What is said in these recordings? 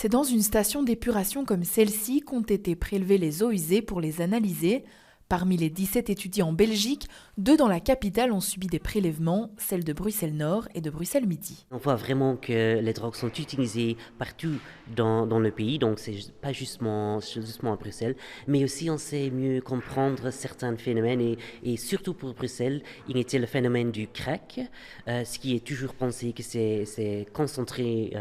C'est dans une station d'épuration comme celle-ci qu'ont été prélevées les eaux usées pour les analyser. Parmi les 17 étudiés en Belgique, 2 dans la capitale ont subi des prélèvements, celles de Bruxelles-Nord et de Bruxelles-Midi. On voit vraiment que les drogues sont utilisées partout dans le pays, donc c'est pas justement à Bruxelles, mais aussi on sait mieux comprendre certains phénomènes et surtout pour Bruxelles, il était le phénomène du crack, ce qui est toujours pensé que c'est concentré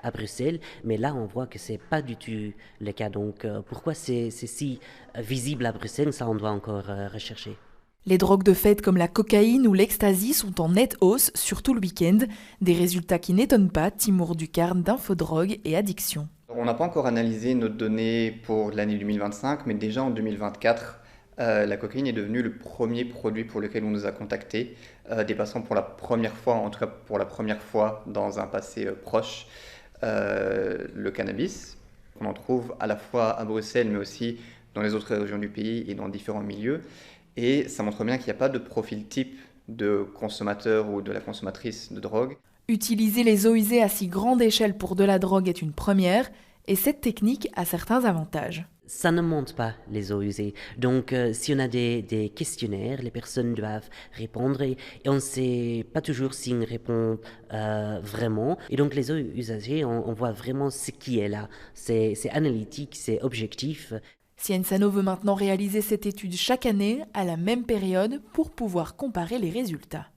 à Bruxelles, mais là on voit que c'est pas du tout le cas. Donc pourquoi c'est si visible à Bruxelles, ça on doit encore rechercher. Les drogues de fête comme la cocaïne ou l'ecstasy sont en nette hausse, surtout le week-end. Des résultats qui n'étonnent pas Timur Ducarne d'Infodrogue et Addiction. On n'a pas encore analysé nos données pour l'année 2025, mais déjà en 2024, la cocaïne est devenue le premier produit pour lequel on nous a contactés, dépassant pour la première fois, en tout cas pour la première fois dans un passé proche, le cannabis. On en trouve à la fois à Bruxelles, mais aussi dans les autres régions du pays et dans différents milieux. Et ça montre bien qu'il n'y a pas de profil type de consommateur ou de la consommatrice de drogue. Utiliser les eaux usées à si grande échelle pour de la drogue est une première, et cette technique a certains avantages. Ça ne monte pas les eaux usées. Donc, si on a des questionnaires, les personnes doivent répondre et on ne sait pas toujours s'ils répondent vraiment. Et donc, les eaux usagées, on voit vraiment ce qui est là. C'est analytique, c'est objectif. Sciensano veut maintenant réaliser cette étude chaque année, à la même période, pour pouvoir comparer les résultats.